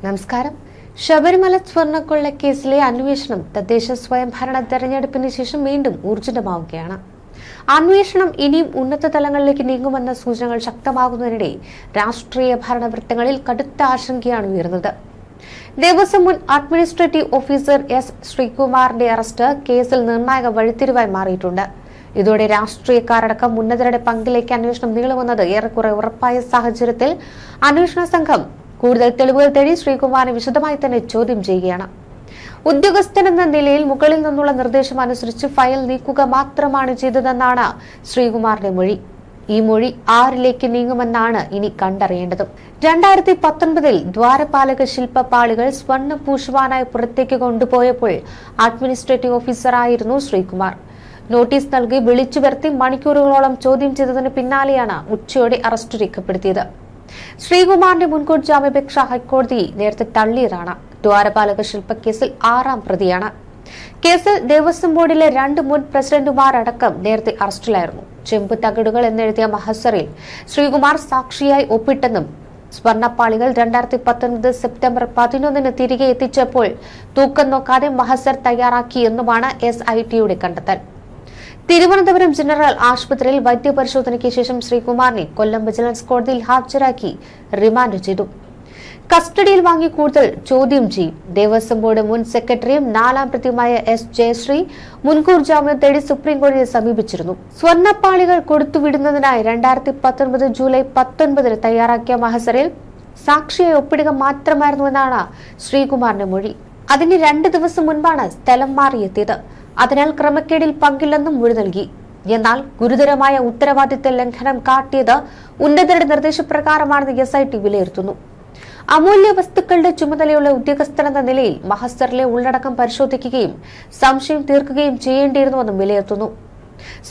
നമസ്കാരം. ശബരിമല സ്വർണ്ണക്കൊള്ളക്കേസിലെ അന്വേഷണം തദ്ദേശ സ്വയംഭരണ തെരഞ്ഞെടുപ്പിന് ശേഷം വീണ്ടും ഊർജിതമാവുകയാണ്. അന്വേഷണം ഇനിയും ഉന്നത തലങ്ങളിലേക്ക് നീങ്ങുമെന്ന സൂചനകൾ ശക്തമാകുന്നതിനിടെ രാഷ്ട്രീയ ഭരണവൃത്തങ്ങളിൽ കടുത്ത ആശങ്കയാണ് ഉയർന്നത്. ദേവസ്വം മുൻ അഡ്മിനിസ്ട്രേറ്റീവ് ഓഫീസർ എസ് ശ്രീകുമാറിന്റെ അറസ്റ്റ് കേസിൽ നിർണായക വഴിത്തിരിവായി മാറിയിട്ടുണ്ട്. ഇതോടെ രാഷ്ട്രീയക്കാരടക്കം ഉന്നതരുടെ പങ്കിലേക്ക് അന്വേഷണം നീളുമെന്നത് ഏറെക്കുറെ ഉറപ്പായ സാഹചര്യത്തിൽ അന്വേഷണ സംഘം കൂടുതൽ തെളിവുകൾ തേടി ശ്രീകുമാറിനെ വിശദമായി തന്നെ ചോദ്യം ചെയ്യുകയാണ്. ഉദ്യോഗസ്ഥനെന്ന നിലയിൽ മുകളിൽ നിന്നുള്ള നിർദ്ദേശം അനുസരിച്ച് ഫയൽ നീക്കുക മാത്രമാണ് ചെയ്തതെന്നാണ് ശ്രീകുമാറിന്റെ മൊഴി. ഈ മൊഴി ആരിലേക്ക് നീങ്ങുമെന്നാണ് ഇനി കണ്ടറിയേണ്ടത്. 2019 ദ്വാരപാലക ശില്പപാളികൾ സ്വർണ്ണ പൂശുവാനായി പുറത്തേക്ക് കൊണ്ടുപോയപ്പോൾ അഡ്മിനിസ്ട്രേറ്റീവ് ഓഫീസറായിരുന്നു ശ്രീകുമാർ. നോട്ടീസ് നൽകി വിളിച്ചു വരുത്തി മണിക്കൂറുകളോളം ചോദ്യം ചെയ്തതിന് പിന്നാലെയാണ് ഉച്ചയോടെ അറസ്റ്റ് രേഖപ്പെടുത്തിയത്. ശ്രീകുമാറിന്റെ മുൻകൂർ ജാമ്യാപേക്ഷ ഹൈക്കോടതി നേരത്തെ തള്ളിയതാണ്. ദ്വാരപാലക ശില്പക്കേസിൽ 6ാം പ്രതിയാണ്. കേസിൽ ദേവസ്വം ബോർഡിലെ 2 മുൻ പ്രസിഡന്റുമാരടക്കം നേരത്തെ അറസ്റ്റിലായിരുന്നു. ചെമ്പ് തകിടുകൾ എന്നെഴുതിയ മഹസറിൽ ശ്രീകുമാർ സാക്ഷിയായി ഒപ്പിട്ടെന്നും സ്വർണ്ണപ്പാളികൾ 2019 സെപ്റ്റംബർ 11 തിരികെ എത്തിച്ചപ്പോൾ തൂക്കം നോക്കാതെ മഹസർ തയ്യാറാക്കിയെന്നുമാണ് SITയുടെ കണ്ടെത്തൽ. തിരുവനന്തപുരം ജനറൽ ആശുപത്രിയിൽ വൈദ്യപരിശോധനയ്ക്ക് ശേഷം ശ്രീകുമാറിനെ കൊല്ലം വിജിലൻസ് കോടതിയിൽ ഹാജരാക്കി റിമാൻഡ് ചെയ്തു. കസ്റ്റഡിയിൽ വാങ്ങി കൂടുതൽ ചോദ്യം ചെയ്യും. ദേവസ്വം ബോർഡ് മുൻ സെക്രട്ടറിയും 4ാം പ്രതിയുമായ S ജയശ്രീ മുൻകൂർ ജാമ്യം തേടി സുപ്രീംകോടതിയെ സമീപിച്ചിരുന്നു. സ്വർണ്ണപ്പാളികൾ കൊടുത്തുവിടുന്നതിനായി 2019 ജൂലൈ 19 തയ്യാറാക്കിയ മഹസറിൽ സാക്ഷിയെ ഒപ്പിടുക മാത്രമായിരുന്നുവെന്നാണ് ശ്രീകുമാറിന്റെ മൊഴി. അതിന് 2 ദിവസം മുൻപാണ് സ്ഥലം മാറിയെത്തിയത്. അതിനാൽ ക്രമക്കേടിൽ പങ്കില്ലെന്നും മൊഴി നൽകി. എന്നാൽ ഗുരുതരമായ ഉത്തരവാദിത്ത ലംഘനം കാട്ടിയത് ഉന്നതരുടെ നിർദ്ദേശപ്രകാരമാണെന്ന് SIT വിലയിരുത്തുന്നു. അമൂല്യ വസ്തുക്കളുടെ ചുമതലയുള്ള ഉദ്യോഗസ്ഥരെന്ന നിലയിൽ മഹസറിലെ ഉള്ളടക്കം പരിശോധിക്കുകയും സംശയം തീർക്കുകയും ചെയ്യേണ്ടിയിരുന്നുവെന്നും വിലയിരുത്തുന്നു.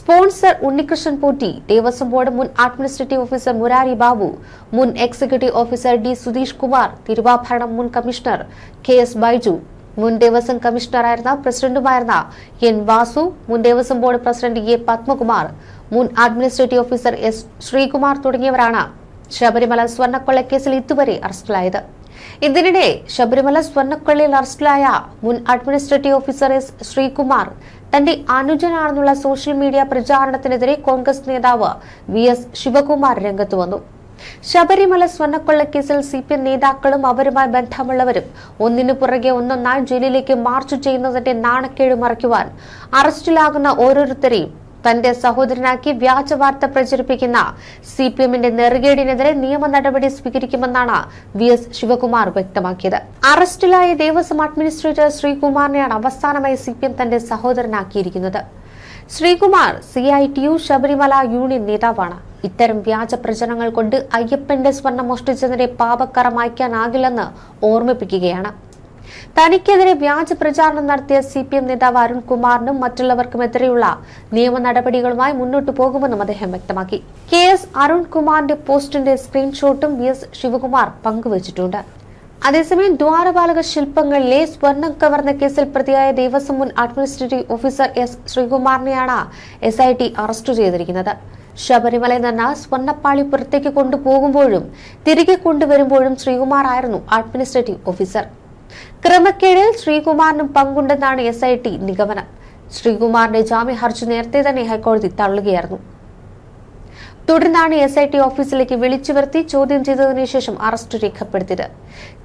സ്പോൺസർ ഉണ്ണികൃഷ്ണൻ പോറ്റി, ദേവസ്വം ബോർഡ് മുൻ അഡ്മിനിസ്ട്രേറ്റീവ് ഓഫീസർ മുരാരി ബാബു, മുൻ executive officer D Sudheesh Kumar, തിരുവാഭരണം മുൻ കമ്മീഷണർ KS ബൈജു, മുൻ ദേവസ്വം കമ്മീഷണറായിരുന്ന പ്രസിഡന്റുമായിരുന്ന N വാസു, മുൻ Devaswom board president A Padmakumar, മുൻ അഡ്മിനിസ്ട്രേറ്റീവ് ഓഫീസർ S ശ്രീകുമാർ തുടങ്ങിയവരാണ് ശബരിമല സ്വർണ്ണക്കൊള്ളക്കേസിൽ ഇതുവരെ അറസ്റ്റിലായത്. ഇതിനിടെ ശബരിമല സ്വർണ്ണക്കൊള്ളയിൽ അറസ്റ്റിലായ മുൻ അഡ്മിനിസ്ട്രേറ്റീവ് ഓഫീസർ S ശ്രീകുമാർ തന്റെ അനുജനാണെന്നുള്ള സോഷ്യൽ മീഡിയ പ്രചാരണത്തിനെതിരെ കോൺഗ്രസ് നേതാവ് VS ശിവകുമാർ രംഗത്ത് വന്നു. ശബരിമല സ്വർണ്ണക്കൊള്ളക്കേസിൽ CPM നേതാക്കളും അവരുമായി ബന്ധമുള്ളവരും ഒന്നിനു പുറകെ ഒന്നൊന്നായി ജയിലിലേക്ക് മാർച്ച് ചെയ്യുന്നതിന്റെ നാണക്കേട് മറയ്ക്കുവാൻ അറസ്റ്റിലാകുന്ന ഓരോരുത്തരെയും തന്റെ സഹോദരനാക്കി വ്യാജ വാർത്ത പ്രചരിപ്പിക്കുന്ന CPMന്റെ നെറുകേടിനെതിരെ നിയമ നടപടി സ്വീകരിക്കുമെന്നാണ് VS ശിവകുമാർ വ്യക്തമാക്കിയത്. അറസ്റ്റിലായ ദേവസ്വം അഡ്മിനിസ്ട്രേറ്റർ ശ്രീകുമാറിനെയാണ് അവസാനമായി CPM തന്റെ സഹോദരനാക്കിയിരിക്കുന്നത്. ശ്രീകുമാർ CITU ശബരിമല യൂണിയൻ നേതാവാണ്. ഇത്തരം വ്യാജ പ്രചരണങ്ങൾ കൊണ്ട് അയ്യപ്പന്റെ സ്വർണം മോഷ്ടിച്ചതിന്റെ പാപക്കറ മായ്ക്കാനാകില്ലെന്ന് ഓർമ്മിപ്പിക്കുകയാണ്. തനിക്കെതിരെ വ്യാജ പ്രചാരണം നടത്തിയ CPM നേതാവ് അരുൺകുമാറിനും മറ്റുള്ളവർക്കുമെതിരെയുള്ള നിയമ നടപടികളുമായി മുന്നോട്ടു പോകുമെന്നും അദ്ദേഹം വ്യക്തമാക്കി. KS അരുൺകുമാറിന്റെ പോസ്റ്റിന്റെ സ്ക്രീൻഷോട്ടും VS ശിവകുമാർ പങ്കുവച്ചിട്ടുണ്ട്. അതേസമയം ദ്വാരപാലക ശില്പങ്ങളിലെ സ്വർണം കവർന്ന കേസിൽ പ്രതിയായ ദേവസ്വം മുൻ administrative officer S ശ്രീകുമാറിനെയാണ് SIT arrest ചെയ്തിരിക്കുന്നത്. ശബരിമലയിൽ നിന്ന് സ്വർണ്ണപ്പാളി പുറത്തേക്ക് കൊണ്ടുപോകുമ്പോഴും തിരികെ കൊണ്ടുവരുമ്പോഴും ശ്രീകുമാർ ആയിരുന്നു അഡ്മിനിസ്ട്രേറ്റീവ് ഓഫീസർ. ക്രമക്കേടിൽ ശ്രീകുമാറിനും പങ്കുണ്ടെന്നാണ് SIT നിഗമനം. ശ്രീകുമാറിന്റെ ജാമ്യ ഹർജി നേരത്തെ തന്നെ ഹൈക്കോടതി തള്ളുകയായിരുന്നു. തുടർന്നാണ് SIT ഓഫീസിലേക്ക് വിളിച്ചു വരുത്തി ചോദ്യം ചെയ്തതിനു ശേഷം അറസ്റ്റ് രേഖപ്പെടുത്തിയത്.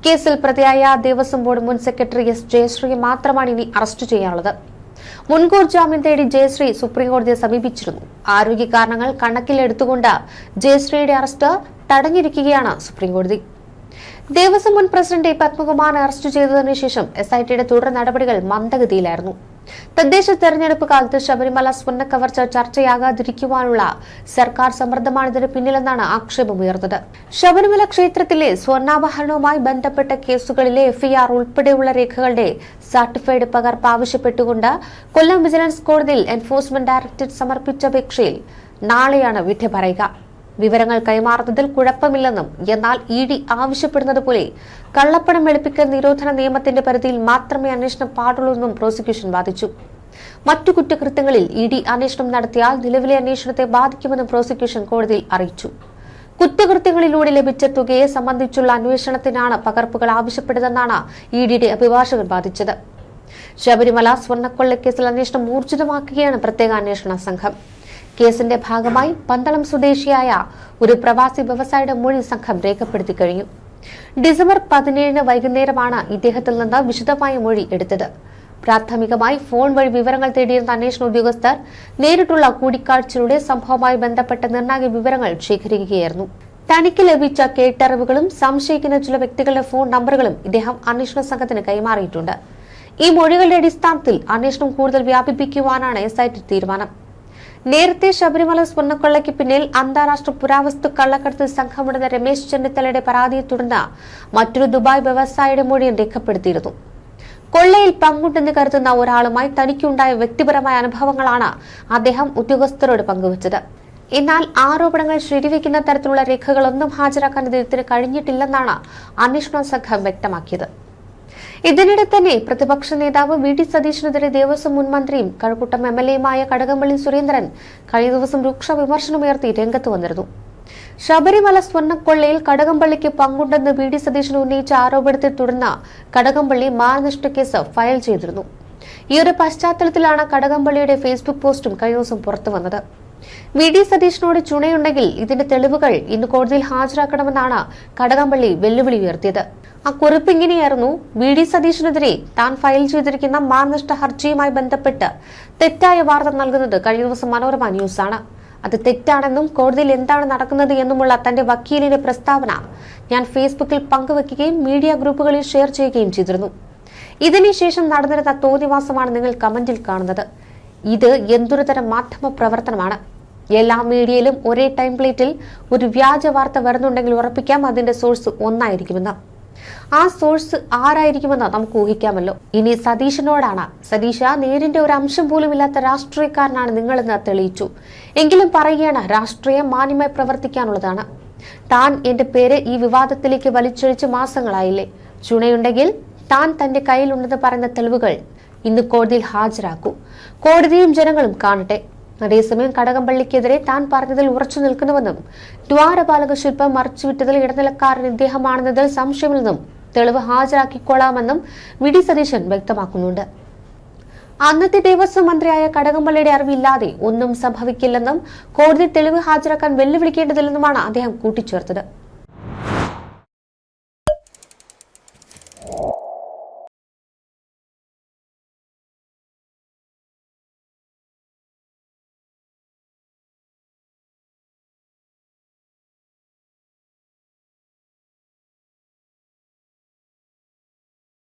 കേസിൽ പ്രതിയായ ദേവസ്വം ബോർഡ് മുൻ സെക്രട്ടറി S ജയശ്രീയെ മാത്രമാണ് ഇനി അറസ്റ്റ് ചെയ്യാനുള്ളത്. മുൻകൂർ ജാമ്യം തേടി ജയശ്രീ സുപ്രീംകോടതിയെ സമീപിച്ചിരുന്നു. ആരോഗ്യ കാരണങ്ങൾ കണക്കിലെടുത്തുകൊണ്ട് ജയശ്രീയുടെ അറസ്റ്റ് തടഞ്ഞിരിക്കുകയാണ് സുപ്രീംകോടതി. ദേവസ്വം മുൻ പ്രസിഡന്റ് A പത്മകുമാറിനെ അറസ്റ്റ് ചെയ്തതിനു ശേഷം SITയുടെ തുടർ നടപടികൾ മന്ദഗതിയിലായിരുന്നു. തദ്ദേശ തെരഞ്ഞെടുപ്പ് കാലത്ത് ശബരിമല സ്വർണ്ണ കവർച്ച ചർച്ചയാകാതിരിക്കുവാനുള്ള സർക്കാർ സമ്മർദ്ദമാണ് ഇതിന് പിന്നിലെന്നാണ് ആക്ഷേപമുയർന്നത്. ശബരിമല ക്ഷേത്രത്തിലെ സ്വർണ്ണാഭരണവുമായി ബന്ധപ്പെട്ട കേസുകളിലെ FIR ഉൾപ്പെടെയുള്ള രേഖകളുടെ സർട്ടിഫൈഡ് പകർപ്പ് ആവശ്യപ്പെട്ടുകൊണ്ട് കൊല്ലം വിജിലൻസ് കോടതിയിൽ എൻഫോഴ്സ്മെന്റ് ഡയറക്ടറേറ്റ് സമർപ്പിച്ച അപേക്ഷയിൽ നാളെയാണ് വിധി പറയുക. വിവരങ്ങൾ കൈമാറുന്നതിൽ കുഴപ്പമില്ലെന്നും എന്നാൽ ED ആവശ്യപ്പെടുന്നത് പോലെ കള്ളപ്പണം വെളുപ്പിക്കൽ നിരോധന നിയമത്തിന്റെ പരിധിയിൽ മാത്രമേ അന്വേഷണം പാടുള്ളൂവെന്നും പ്രോസിക്യൂഷൻ വാദിച്ചു. മറ്റു കുറ്റകൃത്യങ്ങളിൽ ED അന്വേഷണം നടത്തിയാൽ നിലവിലെ അന്വേഷണത്തെ ബാധിക്കുമെന്നും പ്രോസിക്യൂഷൻ കോടതിയിൽ അറിയിച്ചു. കുറ്റകൃത്യങ്ങളിലൂടെ ലഭിച്ച തുകയെ സംബന്ധിച്ചുള്ള അന്വേഷണത്തിനാണ് പകർപ്പുകൾ ആവശ്യപ്പെട്ടതെന്നാണ് ഇഡിയുടെ അഭിഭാഷകൻ വാദിച്ചത്. ശബരിമല സ്വർണ്ണക്കൊള്ളക്കേസിൽ അന്വേഷണം ഊർജിതമാക്കുകയാണ് പ്രത്യേക അന്വേഷണ സംഘം. കേസിന്റെ ഭാഗമായി പന്തളം സ്വദേശിയായ ഒരു പ്രവാസി വ്യവസായിയുടെ മൊഴി സംഘം രേഖപ്പെടുത്തി കഴിഞ്ഞു. ഡിസംബർ 17 വൈകുന്നേരമാണ് ഇദ്ദേഹത്തിൽ നിന്ന് വിശദമായ മൊഴി എടുത്തത്. പ്രാഥമികമായി ഫോൺ വഴി വിവരങ്ങൾ തേടിയിരുന്ന അന്വേഷണ ഉദ്യോഗസ്ഥർ നേരിട്ടുള്ള കൂടിക്കാഴ്ചയിലൂടെ സംഭവവുമായി ബന്ധപ്പെട്ട നിർണായക വിവരങ്ങൾ ശേഖരിക്കുകയായിരുന്നു. തനിക്ക് ലഭിച്ച കേട്ടറിവുകളും സംശയിക്കുന്ന ചില വ്യക്തികളുടെ ഫോൺ നമ്പറുകളും ഇദ്ദേഹം അന്വേഷണ സംഘത്തിന് കൈമാറിയിട്ടുണ്ട്. ഈ മൊഴികളുടെ അടിസ്ഥാനത്തിൽ അന്വേഷണം കൂടുതൽ വ്യാപിപ്പിക്കുവാനാണ് SIT തീരുമാനം. നേരത്തെ ശബരിമല സ്വർണ്ണക്കൊള്ളയ്ക്ക് പിന്നിൽ അന്താരാഷ്ട്ര പുരാവസ്തു കള്ളക്കടത്ത് സംഘമുണ്ടെന്ന രമേശ് ചെന്നിത്തലയുടെ പരാതിയെ തുടർന്ന് മറ്റൊരു ദുബായ് വ്യവസായിയുടെ മൊഴിയും രേഖപ്പെടുത്തിയിരുന്നു. കൊള്ളയിൽ പങ്കുണ്ടെന്ന് കരുതുന്ന ഒരാളുമായി തനിക്കുണ്ടായ വ്യക്തിപരമായ അനുഭവങ്ങളാണ് അദ്ദേഹം ഉദ്യോഗസ്ഥരോട് പങ്കുവച്ചത്. എന്നാൽ ആരോപണങ്ങൾ ശരിവെക്കുന്ന തരത്തിലുള്ള രേഖകളൊന്നും ഹാജരാക്കാൻ ഇദ്ദേഹത്തിന് കഴിഞ്ഞിട്ടില്ലെന്നാണ് അന്വേഷണ സംഘം വ്യക്തമാക്കിയത്. ഇതിനിടെ തന്നെ പ്രതിപക്ഷ നേതാവ് VD സതീശനെതിരെ ദേവസ്വം മുൻ മന്ത്രിയും കഴക്കൂട്ടം MLAയുമായ കടകംപള്ളി സുരേന്ദ്രൻ കഴിഞ്ഞ ദിവസം രൂക്ഷ വിമർശനമുയർത്തി രംഗത്ത് വന്നിരുന്നു. ശബരിമല സ്വർണ്ണക്കൊള്ളയിൽ കടകംപള്ളിക്ക് പങ്കുണ്ടെന്ന് VD സതീശൻ ഉന്നയിച്ച ആരോപണത്തെ തുടർന്ന് കടകംപള്ളി മാനനഷ്ട കേസ് ഫയൽ ചെയ്തിരുന്നു. ഈ ഒരു പശ്ചാത്തലത്തിലാണ് കടകംപള്ളിയുടെ ഫേസ്ബുക്ക് പോസ്റ്റും കഴിഞ്ഞ ദിവസം പുറത്തുവന്നത്. VD സതീശനോട് ചുണയുണ്ടെങ്കിൽ ഇതിന്റെ തെളിവുകൾ ഇന്ന് കോടതിയിൽ ഹാജരാക്കണമെന്നാണ് കടകംപള്ളി വെല്ലുവിളി ഉയർത്തിയത്. ആ കുറിപ്പ് ഇങ്ങനെയായിരുന്നു: VD സതീശനെതിരെ താൻ ഫയൽ ചെയ്തിരിക്കുന്ന മാനനഷ്ട ഹർജിയുമായി ബന്ധപ്പെട്ട് തെറ്റായ വാർത്ത നൽകുന്നത് കഴിഞ്ഞ ദിവസം മനോരമ ന്യൂസാണ്. അത് തെറ്റാണെന്നും കോടതിയിൽ എന്താണ് നടക്കുന്നത് എന്നുമുള്ള തന്റെ വക്കീലിന്റെ പ്രസ്താവന ഞാൻ ഫേസ്ബുക്കിൽ പങ്കുവെക്കുകയും മീഡിയ ഗ്രൂപ്പുകളിൽ ഷെയർ ചെയ്യുകയും ചെയ്തിരുന്നു. ഇതിനുശേഷം നടന്നിരുന്ന തോന്നിവാസമാണ് നിങ്ങൾ കമന്റിൽ കാണുന്നത്. ഇത് എന്തൊരു തരം മാധ്യമ പ്രവർത്തനമാണ്? എല്ലാ മീഡിയയിലും ഒരേ ടൈംപ്ലേറ്റിൽ ഒരു വ്യാജ വാർത്ത വരുന്നുണ്ടെങ്കിൽ ഉറപ്പിക്കാം അതിന്റെ സോഴ്സ് ഒന്നായിരിക്കുമെന്ന്. ആ സോഴ്സ് ആരായിരിക്കുമെന്ന് നമുക്ക് ഊഹിക്കാമല്ലോ. ഇനി സതീശനോടാണ്: സതീശ, നേരിന്റെ ഒരു അംശം പോലും ഇല്ലാത്ത രാഷ്ട്രീയക്കാരനാണ് നിങ്ങളെന്ന് തെളിയിച്ചു. എങ്കിലും പറയുകയാണ്, രാഷ്ട്രീയം മാന്യമായി പ്രവർത്തിക്കാനുള്ളതാണ്. താൻ എന്റെ പേര് ഈ വിവാദത്തിലേക്ക് വലിച്ചൊഴിച്ച് മാസങ്ങളായില്ലേ? ചുണയുണ്ടെങ്കിൽ താൻ തന്റെ കയ്യിലുണ്ടെന്ന് പറയുന്ന തെളിവുകൾ ഇന്ന് കോടതിയിൽ ഹാജരാക്കൂ. കോടതിയും ജനങ്ങളും കാണട്ടെ. അതേസമയം കടകംപള്ളിക്കെതിരെ താൻ പറഞ്ഞതിൽ ഉറച്ചു നിൽക്കുന്നുവെന്നും ദ്വാരപാലക ശില്പം മറിച്ചുവിട്ടതിൽ ഇടനിലക്കാരൻ ഇദ്ദേഹമാണെന്നതിൽ സംശയമില്ലെന്നും തെളിവ് ഹാജരാക്കിക്കൊള്ളാമെന്നും VD സതീശൻ വ്യക്തമാക്കുന്നുണ്ട്. അന്നത്തെ ദേവസ്വം മന്ത്രിയായ കടകംപള്ളിയുടെ അറിവില്ലാതെ ഒന്നും സംഭവിക്കില്ലെന്നും കോടതി തെളിവ് ഹാജരാക്കാൻ വെല്ലുവിളിക്കേണ്ടതില്ലെന്നുമാണ് അദ്ദേഹം കൂട്ടിച്ചേർത്തത്.